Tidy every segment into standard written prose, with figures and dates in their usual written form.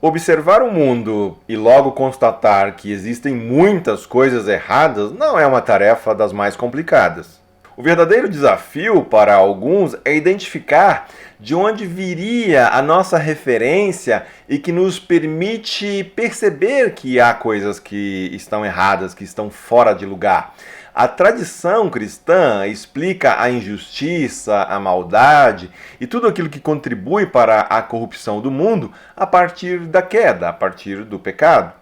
Observar o mundo e logo constatar que existem muitas coisas erradas não é uma tarefa das mais complicadas. O verdadeiro desafio para alguns é identificar de onde viria a nossa referência e que nos permite perceber que há coisas que estão erradas, que estão fora de lugar. A tradição cristã explica a injustiça, a maldade e tudo aquilo que contribui para a corrupção do mundo a partir da queda, a partir do pecado.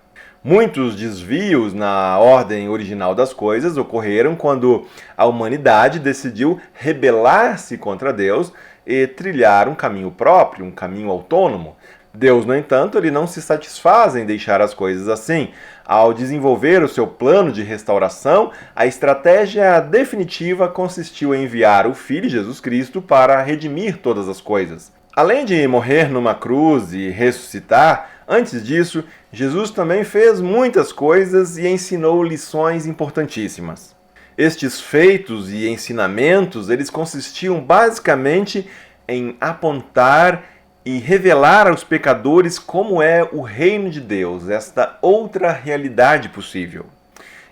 Muitos desvios na ordem original das coisas ocorreram quando a humanidade decidiu rebelar-se contra Deus e trilhar um caminho próprio, um caminho autônomo. Deus, no entanto, ele não se satisfaz em deixar as coisas assim. Ao desenvolver o seu plano de restauração, a estratégia definitiva consistiu em enviar o Filho Jesus Cristo para redimir todas as coisas. Além de morrer numa cruz e ressuscitar, antes disso, Jesus também fez muitas coisas e ensinou lições importantíssimas. Estes feitos e ensinamentos, eles consistiam basicamente em apontar e revelar aos pecadores como é o reino de Deus, esta outra realidade possível.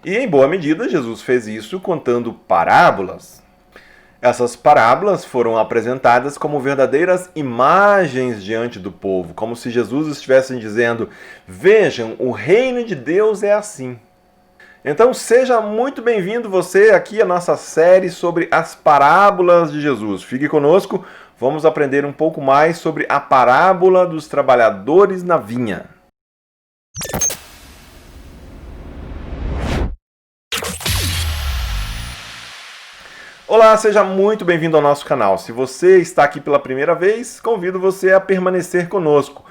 E em boa medida, Jesus fez isso contando parábolas. Essas parábolas foram apresentadas como verdadeiras imagens diante do povo, como se Jesus estivesse dizendo: vejam, o reino de Deus é assim. Então seja muito bem-vindo você aqui à nossa série sobre as parábolas de Jesus. Fique conosco, vamos aprender um pouco mais sobre a parábola dos trabalhadores na vinha. Olá, seja muito bem-vindo ao nosso canal. Se você está aqui pela primeira vez, convido você a permanecer conosco.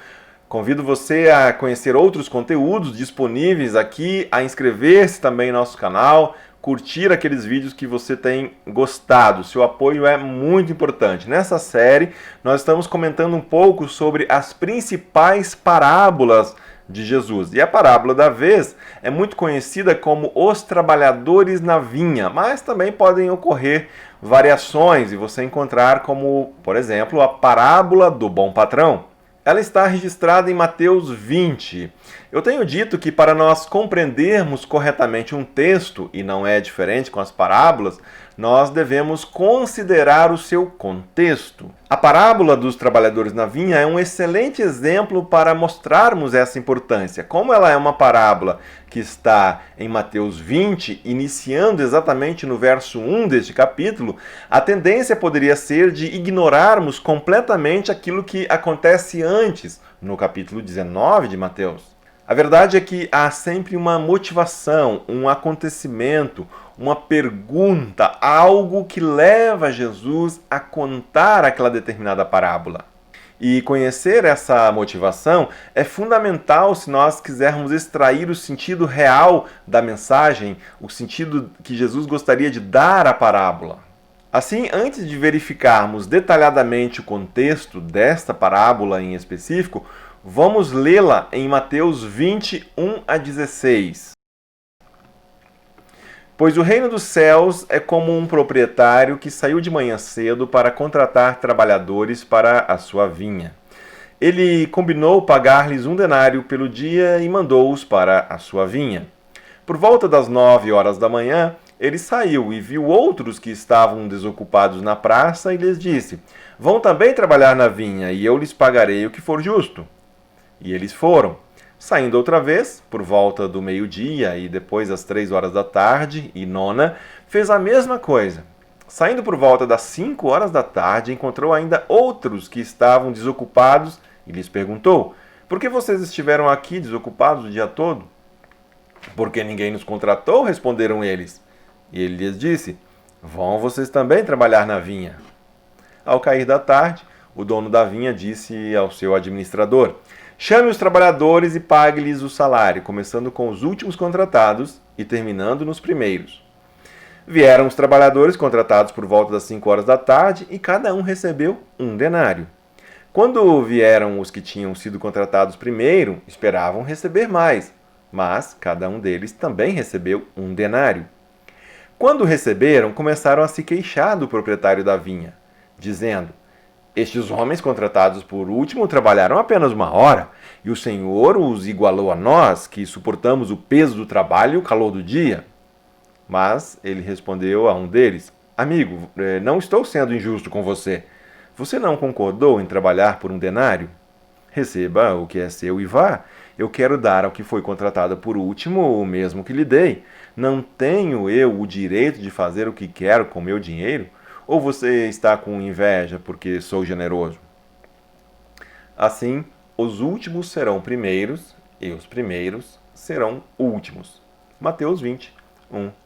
Convido você a conhecer outros conteúdos disponíveis aqui, a inscrever-se também no nosso canal, curtir aqueles vídeos que você tem gostado. Seu apoio é muito importante. Nessa série, nós estamos comentando um pouco sobre as principais parábolas de Jesus. E a parábola da vez é muito conhecida como os trabalhadores na vinha, mas também podem ocorrer variações e você encontrar como, por exemplo, a parábola do bom patrão. Ela está registrada em Mateus 20. Eu tenho dito que para nós compreendermos corretamente um texto, e não é diferente com as parábolas, nós devemos considerar o seu contexto. A parábola dos trabalhadores na vinha é um excelente exemplo para mostrarmos essa importância. Como ela é uma parábola que está em Mateus 20, iniciando exatamente no verso 1 deste capítulo, a tendência poderia ser de ignorarmos completamente aquilo que acontece antes, no capítulo 19 de Mateus. A verdade é que há sempre uma motivação, um acontecimento, uma pergunta, algo que leva Jesus a contar aquela determinada parábola. E conhecer essa motivação é fundamental se nós quisermos extrair o sentido real da mensagem, o sentido que Jesus gostaria de dar à parábola. Assim, antes de verificarmos detalhadamente o contexto desta parábola em específico, vamos lê-la em Mateus 20, 1 a 16. Pois o reino dos céus é como um proprietário que saiu de manhã cedo para contratar trabalhadores para a sua vinha. Ele combinou pagar-lhes 1 denário pelo dia e mandou-os para a sua vinha. Por volta das 9 horas da manhã, ele saiu e viu outros que estavam desocupados na praça e lhes disse: vão também trabalhar na vinha e eu lhes pagarei o que for justo. E eles foram. Saindo outra vez, por volta do meio-dia e depois às 3 horas da tarde, e nona, fez a mesma coisa. Saindo por volta das 5 horas da tarde, encontrou ainda outros que estavam desocupados e lhes perguntou: por que vocês estiveram aqui desocupados o dia todo? Porque ninguém nos contratou, responderam eles. E ele lhes disse: vão vocês também trabalhar na vinha. Ao cair da tarde, o dono da vinha disse ao seu administrador: chame os trabalhadores e pague-lhes o salário, começando com os últimos contratados e terminando nos primeiros. Vieram os trabalhadores contratados por volta das 5 horas da tarde e cada um recebeu 1 denário. Quando vieram os que tinham sido contratados primeiro, esperavam receber mais, mas cada um deles também recebeu 1 denário. Quando receberam, começaram a se queixar do proprietário da vinha, dizendo: Estes homens contratados por último trabalharam apenas 1 hora, e o Senhor os igualou a nós, que suportamos o peso do trabalho e o calor do dia. Mas ele respondeu a um deles: Amigo, não estou sendo injusto com você. Você não concordou em trabalhar por 1 denário? Receba o que é seu e vá. Eu quero dar ao que foi contratado por último o mesmo que lhe dei. Não tenho eu o direito de fazer o que quero com meu dinheiro? Ou você está com inveja porque sou generoso? Assim, os últimos serão primeiros e os primeiros serão últimos. Mateus 20,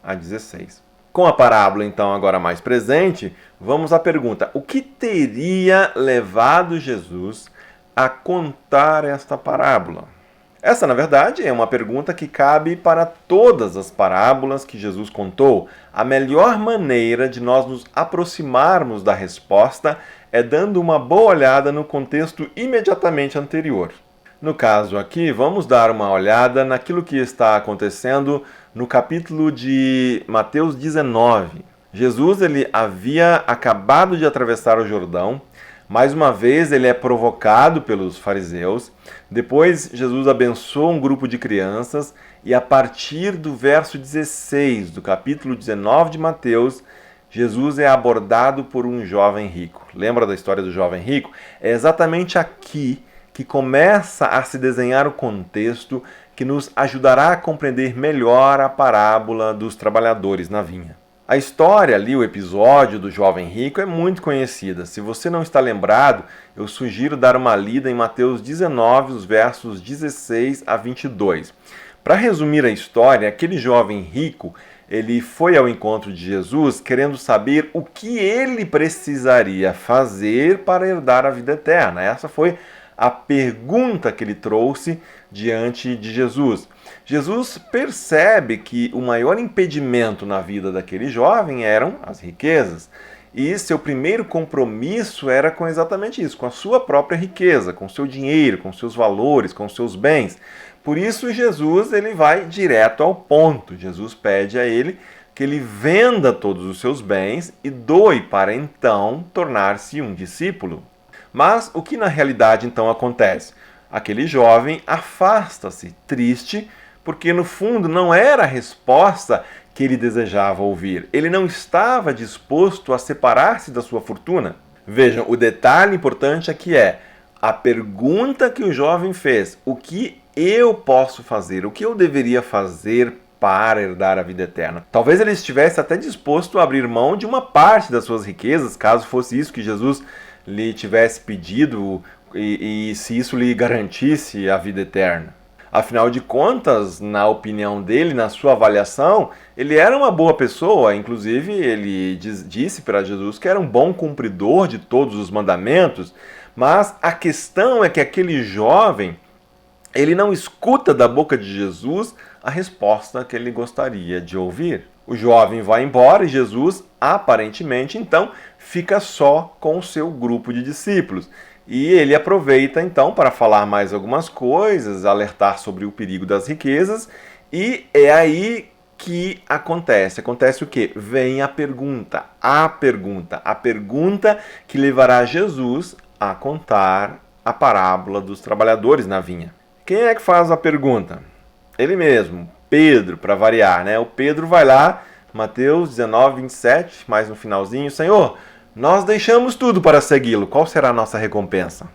1-16. Com a parábola, então, agora mais presente, vamos à pergunta: o que teria levado Jesus a contar esta parábola? Essa, na verdade, é uma pergunta que cabe para todas as parábolas que Jesus contou. A melhor maneira de nós nos aproximarmos da resposta é dando uma boa olhada no contexto imediatamente anterior. No caso aqui, vamos dar uma olhada naquilo que está acontecendo no capítulo de Mateus 19. Jesus ele havia acabado de atravessar o Jordão. Mais uma vez, ele é provocado pelos fariseus. Depois, Jesus abençoa um grupo de crianças e a partir do verso 16 do capítulo 19 de Mateus, Jesus é abordado por um jovem rico. Lembra da história do jovem rico? É exatamente aqui que começa a se desenhar o contexto que nos ajudará a compreender melhor a parábola dos trabalhadores na vinha. A história ali, o episódio do jovem rico, é muito conhecida. Se você não está lembrado, eu sugiro dar uma lida em Mateus 19, os versos 16 a 22. Para resumir a história, aquele jovem rico, ele foi ao encontro de Jesus querendo saber o que ele precisaria fazer para herdar a vida eterna. Essa foi a pergunta que ele trouxe diante de Jesus. Jesus percebe que o maior impedimento na vida daquele jovem eram as riquezas. E seu primeiro compromisso era com exatamente isso, com a sua própria riqueza, com seu dinheiro, com seus valores, com seus bens. Por isso Jesus ele vai direto ao ponto. Jesus pede a ele que ele venda todos os seus bens e doe para então tornar-se um discípulo. Mas o que na realidade então acontece? Aquele jovem afasta-se, triste, porque no fundo não era a resposta que ele desejava ouvir. Ele não estava disposto a separar-se da sua fortuna. Vejam, o detalhe importante aqui é a pergunta que o jovem fez: o que eu posso fazer? O que eu deveria fazer para herdar a vida eterna? Talvez ele estivesse até disposto a abrir mão de uma parte das suas riquezas, caso fosse isso que Jesus lhe tivesse pedido e se isso lhe garantisse a vida eterna. Afinal de contas, na opinião dele, na sua avaliação, ele era uma boa pessoa. Inclusive, ele disse para Jesus que era um bom cumpridor de todos os mandamentos. Mas a questão é que aquele jovem, ele não escuta da boca de Jesus a resposta que ele gostaria de ouvir. O jovem vai embora e Jesus, aparentemente, então, fica só com o seu grupo de discípulos. E ele aproveita, então, para falar mais algumas coisas, alertar sobre o perigo das riquezas, e é aí que acontece. Acontece o quê? Vem a pergunta que levará Jesus a contar a parábola dos trabalhadores na vinha. Quem é que faz a pergunta? Ele mesmo, Pedro, para variar, né? O Pedro vai lá, Mateus 19, 27, mais no finalzinho: Senhor, nós deixamos tudo para segui-lo. Qual será a nossa recompensa?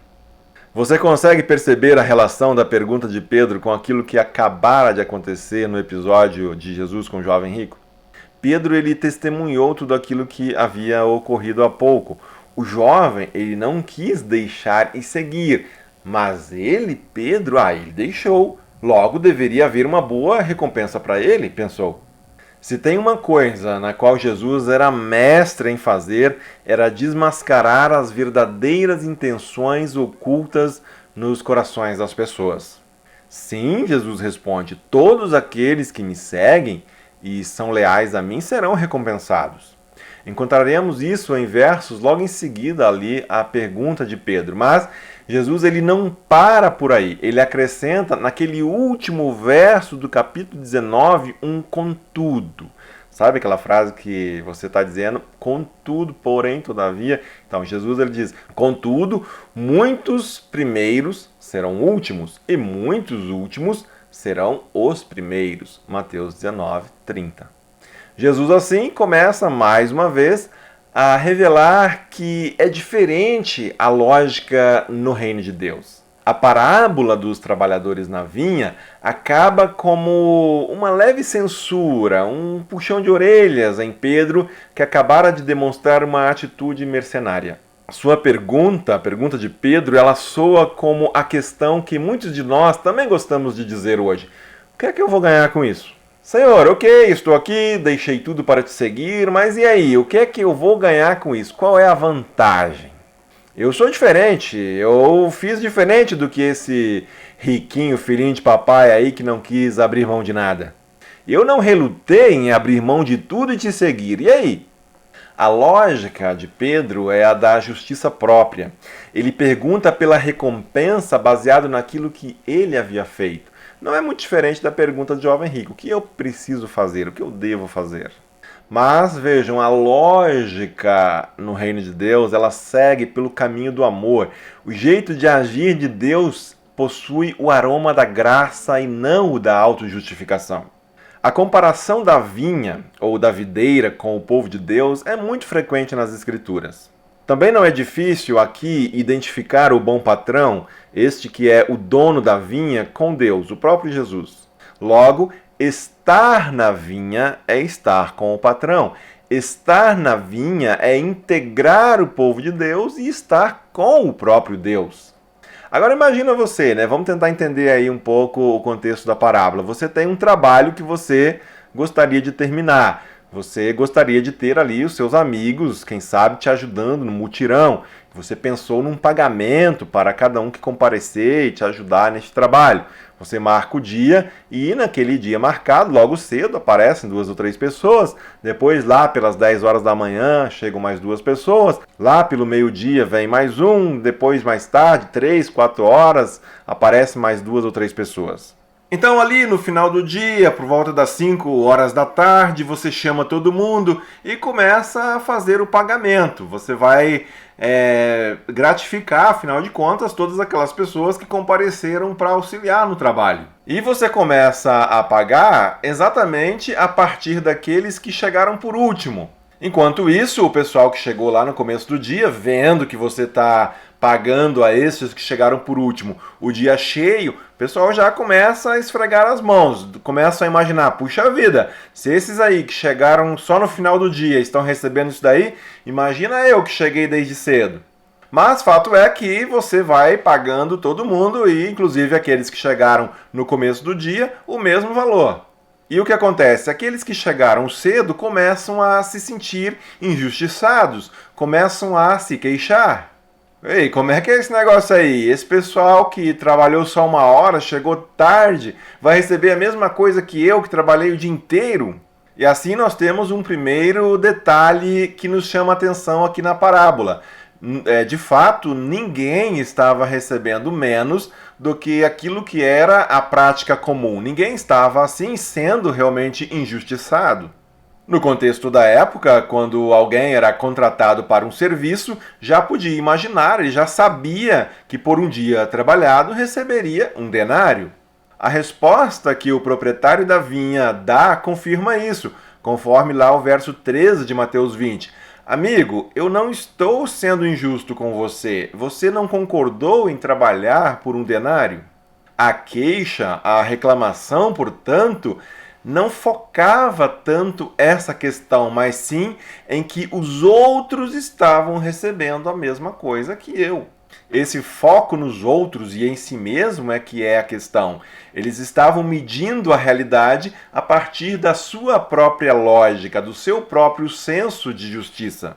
Você consegue perceber a relação da pergunta de Pedro com aquilo que acabara de acontecer no episódio de Jesus com o jovem rico? Pedro ele testemunhou tudo aquilo que havia ocorrido há pouco. O jovem ele não quis deixar e seguir, mas ele, Pedro, ele deixou. Logo deveria haver uma boa recompensa para ele, pensou. Se tem uma coisa na qual Jesus era mestre em fazer, era desmascarar as verdadeiras intenções ocultas nos corações das pessoas. Sim, Jesus responde, todos aqueles que me seguem e são leais a mim serão recompensados. Encontraremos isso em versos logo em seguida ali a pergunta de Pedro, mas Jesus ele não para por aí, ele acrescenta naquele último verso do capítulo 19 um contudo. Sabe aquela frase que você está dizendo, contudo, porém, todavia? Então, Jesus ele diz, contudo, muitos primeiros serão últimos e muitos últimos serão os primeiros. Mateus 19, 30. Jesus, assim, começa mais uma vez a revelar que é diferente a lógica no reino de Deus. A parábola dos trabalhadores na vinha acaba como uma leve censura, um puxão de orelhas em Pedro, que acabara de demonstrar uma atitude mercenária. Sua pergunta, a pergunta de Pedro, ela soa como a questão que muitos de nós também gostamos de dizer hoje. O que é que eu vou ganhar com isso? Senhor, ok, estou aqui, deixei tudo para te seguir, mas e aí? O que é que eu vou ganhar com isso? Qual é a vantagem? Eu sou diferente, eu fiz diferente do que esse riquinho filhinho de papai aí que não quis abrir mão de nada. Eu não relutei em abrir mão de tudo e te seguir. E aí? A lógica de Pedro é a da justiça própria. Ele pergunta pela recompensa baseado naquilo que ele havia feito. Não é muito diferente da pergunta do jovem rico. O que eu preciso fazer? O que eu devo fazer? Mas vejam, a lógica no reino de Deus, ela segue pelo caminho do amor. O jeito de agir de Deus possui o aroma da graça e não o da autojustificação. A comparação da vinha ou da videira com o povo de Deus é muito frequente nas Escrituras. Também não é difícil aqui identificar o bom patrão, este que é o dono da vinha, com Deus, o próprio Jesus. Logo, estar na vinha é estar com o patrão. Estar na vinha é integrar o povo de Deus e estar com o próprio Deus. Agora imagina você, né? Vamos tentar entender aí um pouco o contexto da parábola. Você tem um trabalho que você gostaria de terminar. Você gostaria de ter ali os seus amigos, quem sabe, te ajudando no mutirão. Você pensou num pagamento para cada um que comparecer e te ajudar neste trabalho. Você marca o dia e naquele dia marcado, logo cedo, aparecem 2 ou 3 pessoas. Depois, lá pelas 10 horas da manhã, chegam mais 2 pessoas. Lá pelo meio-dia vem mais um. Depois, mais tarde, 3, 4 horas, aparecem mais 2 ou 3 pessoas. Então ali no final do dia, por volta das 5 horas da tarde, você chama todo mundo e começa a fazer o pagamento. Você vai gratificar, afinal de contas, todas aquelas pessoas que compareceram para auxiliar no trabalho. E você começa a pagar exatamente a partir daqueles que chegaram por último. Enquanto isso, o pessoal que chegou lá no começo do dia, vendo que você está pagando a esses que chegaram por último o dia cheio, o pessoal já começa a esfregar as mãos, começa a imaginar, puxa vida, se esses aí que chegaram só no final do dia estão recebendo isso daí, imagina eu que cheguei desde cedo. Mas fato é que você vai pagando todo mundo e inclusive aqueles que chegaram no começo do dia o mesmo valor. E o que acontece? Aqueles que chegaram cedo começam a se sentir injustiçados, começam a se queixar. Ei, como é que é esse negócio aí? Esse pessoal que trabalhou só 1 hora, chegou tarde, vai receber a mesma coisa que eu, que trabalhei o dia inteiro? E assim nós temos um primeiro detalhe que nos chama a atenção aqui na parábola. De fato, ninguém estava recebendo menos do que aquilo que era a prática comum. Ninguém estava, assim, sendo realmente injustiçado. No contexto da época, quando alguém era contratado para um serviço, já podia imaginar, ele já sabia que por um dia trabalhado receberia um denário. A resposta que o proprietário da vinha dá confirma isso, conforme lá o verso 13 de Mateus 20. Amigo, eu não estou sendo injusto com você. Você não concordou em trabalhar por um denário? A queixa, a reclamação, portanto, não focava tanto essa questão, mas sim em que os outros estavam recebendo a mesma coisa que eu. Esse foco nos outros e em si mesmo é que é a questão. Eles estavam medindo a realidade a partir da sua própria lógica, do seu próprio senso de justiça.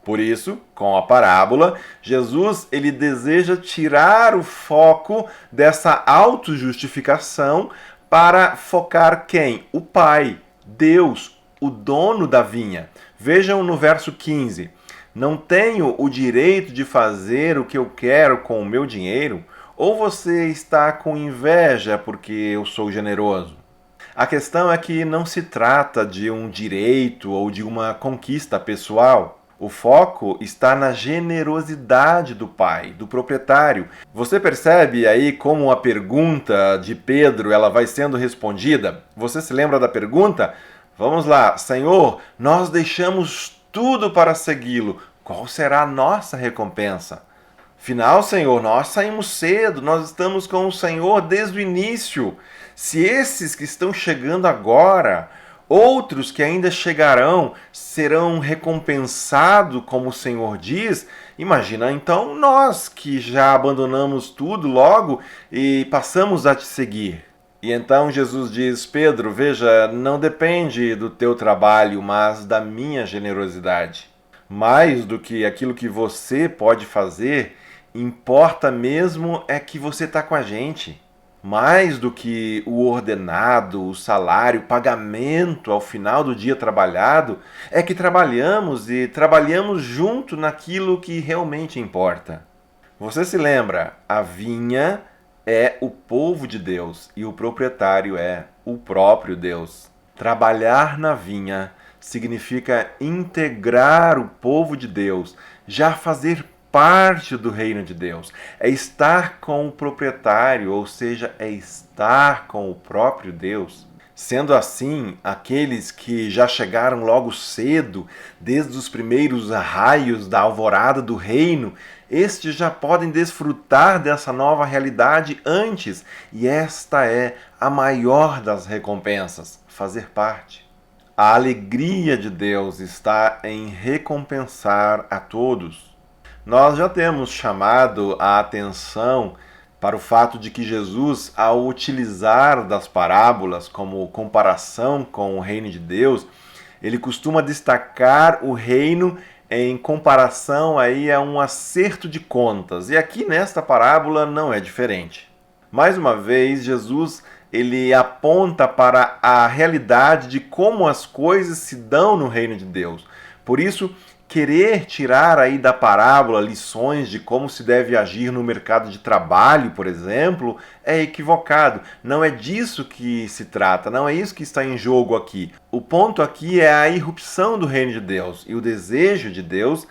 Por isso, com a parábola, Jesus ele deseja tirar o foco dessa autojustificação para focar quem? O Pai, Deus, o dono da vinha. Vejam no verso 15. Não tenho o direito de fazer o que eu quero com o meu dinheiro? Ou você está com inveja porque eu sou generoso? A questão é que não se trata de um direito ou de uma conquista pessoal. O foco está na generosidade do pai, do proprietário. Você percebe aí como a pergunta de Pedro ela vai sendo respondida? Você se lembra da pergunta? Vamos lá, Senhor, nós deixamos tudo para segui-lo. Qual será a nossa recompensa? Afinal, Senhor, nós saímos cedo, nós estamos com o Senhor desde o início. Se esses que estão chegando agora, outros que ainda chegarão, serão recompensados, como o Senhor diz, imagina então nós que já abandonamos tudo logo e passamos a te seguir. E então Jesus diz: Pedro, veja, não depende do teu trabalho, mas da minha generosidade. Mais do que aquilo que você pode fazer, importa mesmo é que você está com a gente. Mais do que o ordenado, o salário, o pagamento ao final do dia trabalhado, é que trabalhamos e trabalhamos junto naquilo que realmente importa. Você se lembra, a vinha é o povo de Deus e o proprietário é o próprio Deus. Trabalhar na vinha significa integrar o povo de Deus, já fazer parte do reino de Deus. É estar com o proprietário, ou seja, é estar com o próprio Deus. Sendo assim, aqueles que já chegaram logo cedo, desde os primeiros raios da alvorada do reino, estes já podem desfrutar dessa nova realidade antes, e esta é a maior das recompensas, fazer parte. A alegria de Deus está em recompensar a todos. Nós já temos chamado a atenção para o fato de que Jesus, ao utilizar das parábolas como comparação com o reino de Deus, ele costuma destacar o reino em comparação aí a um acerto de contas. E aqui nesta parábola não é diferente. Mais uma vez, Jesus ele aponta para a realidade de como as coisas se dão no reino de Deus. Por isso, querer tirar aí da parábola lições de como se deve agir no mercado de trabalho, por exemplo, é equivocado. Não é disso que se trata, não é isso que está em jogo aqui. O ponto aqui é a irrupção do reino de Deus e o desejo de Deus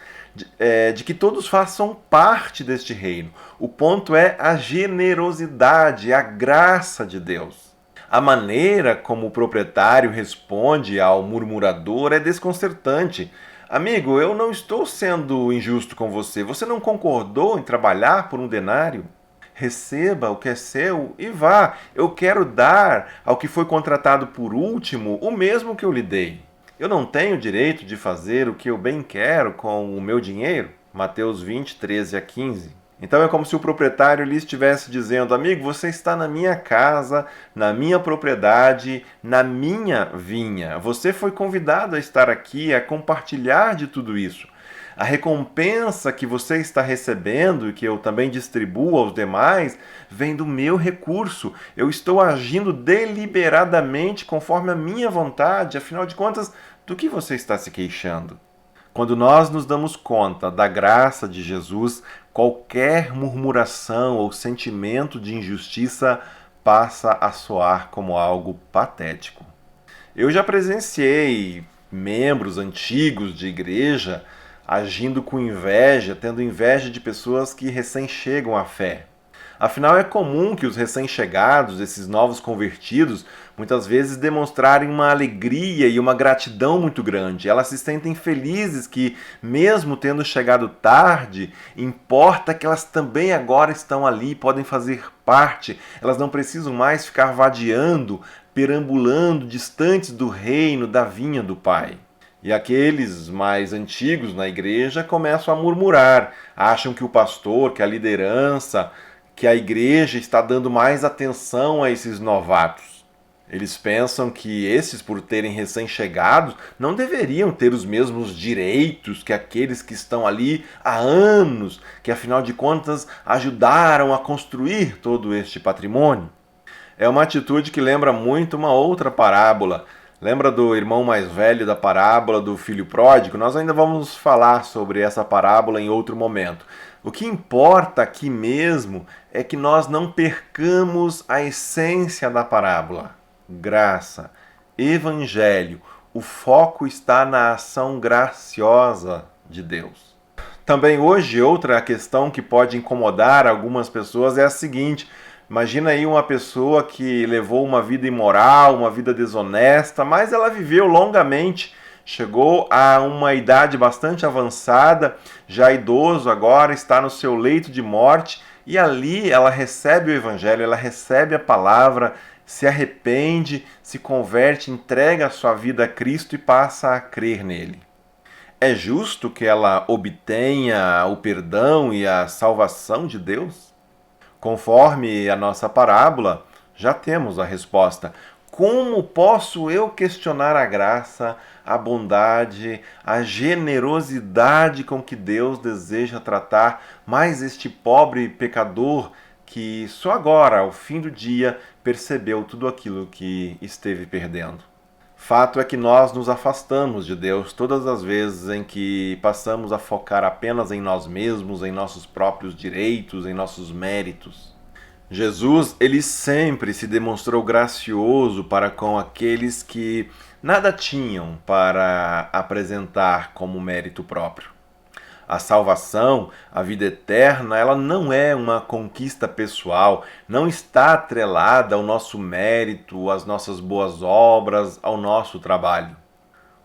de que todos façam parte deste reino. O ponto é a generosidade, a graça de Deus. A maneira como o proprietário responde ao murmurador é desconcertante. Amigo, eu não estou sendo injusto com você. Você não concordou em trabalhar por um denário? Receba o que é seu e vá. Eu quero dar ao que foi contratado por último o mesmo que eu lhe dei. Eu não tenho direito de fazer o que eu bem quero com o meu dinheiro? Mateus 20, 13 a 15. Então é como se o proprietário lhe estivesse dizendo: amigo, você está na minha casa, na minha propriedade, na minha vinha. Você foi convidado a estar aqui, a compartilhar de tudo isso. A recompensa que você está recebendo e que eu também distribuo aos demais vem do meu recurso. Eu estou agindo deliberadamente conforme a minha vontade. Afinal de contas, do que você está se queixando? Quando nós nos damos conta da graça de Jesus, qualquer murmuração ou sentimento de injustiça passa a soar como algo patético. Eu já presenciei membros antigos de igreja agindo com inveja, tendo inveja de pessoas que recém chegam à fé. Afinal, é comum que os recém-chegados, esses novos convertidos, muitas vezes demonstrarem uma alegria e uma gratidão muito grande. Elas se sentem felizes que, mesmo tendo chegado tarde, importa que elas também agora estão ali, podem fazer parte. Elas não precisam mais ficar vadiando, perambulando, distantes do reino, da vinha do Pai. E aqueles mais antigos na igreja começam a murmurar, acham que o pastor, que a liderança, que a igreja está dando mais atenção a esses novatos. Eles pensam que esses, por terem recém-chegados, não deveriam ter os mesmos direitos que aqueles que estão ali há anos, que afinal de contas ajudaram a construir todo este patrimônio. É uma atitude que lembra muito uma outra parábola. Lembra do irmão mais velho da parábola do filho pródigo? Nós ainda vamos falar sobre essa parábola em outro momento. O que importa aqui mesmo é que nós não percamos a essência da parábola. graça, evangelho. O foco está na ação graciosa de Deus. Também hoje, outra questão que pode incomodar algumas pessoas é a seguinte: imagina aí uma pessoa que levou uma vida imoral, uma vida desonesta, mas ela viveu longamente, chegou a uma idade bastante avançada, já idoso agora, está no seu leito de morte, e ali ela recebe o evangelho, ela recebe a palavra, se arrepende, se converte, entrega a sua vida a Cristo e passa a crer nele. É justo que ela obtenha o perdão e a salvação de Deus? Conforme a nossa parábola, já temos a resposta. Como posso eu questionar a graça, a bondade, a generosidade com que Deus deseja tratar mais este pobre pecador que só agora, ao fim do dia, percebeu tudo aquilo que esteve perdendo? Fato é que nós nos afastamos de Deus todas as vezes em que passamos a focar apenas em nós mesmos, em nossos próprios direitos, em nossos méritos. Jesus, ele sempre se demonstrou gracioso para com aqueles que nada tinham para apresentar como mérito próprio. A salvação, a vida eterna, ela não é uma conquista pessoal, não está atrelada ao nosso mérito, às nossas boas obras, ao nosso trabalho.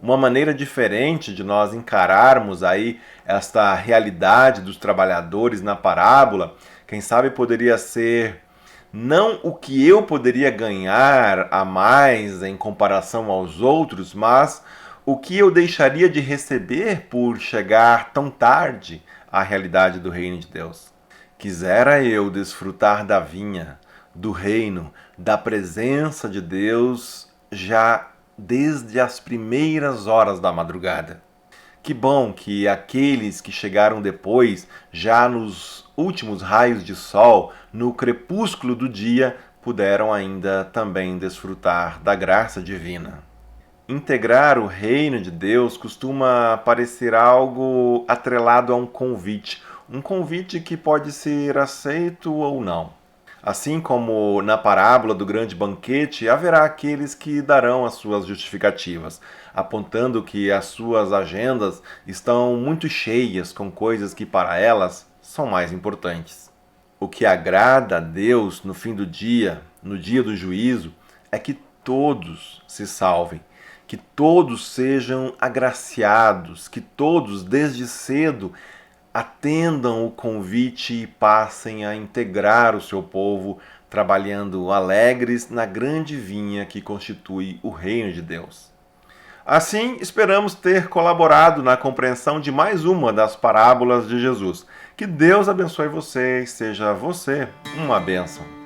Uma maneira diferente de nós encararmos aí esta realidade dos trabalhadores na parábola, quem sabe poderia ser não o que eu poderia ganhar a mais em comparação aos outros, mas o que eu deixaria de receber por chegar tão tarde à realidade do reino de Deus. Quisera eu desfrutar da vinha, do reino, da presença de Deus já desde as primeiras horas da madrugada. Que bom que aqueles que chegaram depois, já nos últimos raios de sol, no crepúsculo do dia, puderam ainda também desfrutar da graça divina. Integrar o reino de Deus costuma parecer algo atrelado a um convite que pode ser aceito ou não. Assim como na parábola do grande banquete, haverá aqueles que darão as suas justificativas, apontando que as suas agendas estão muito cheias com coisas que para elas são mais importantes. O que agrada a Deus no fim do dia, no dia do juízo, é que todos se salvem, que todos sejam agraciados, que todos, desde cedo, atendam o convite e passem a integrar o seu povo, trabalhando alegres na grande vinha que constitui o reino de Deus. Assim, esperamos ter colaborado na compreensão de mais uma das parábolas de Jesus. Que Deus abençoe você e seja você uma bênção.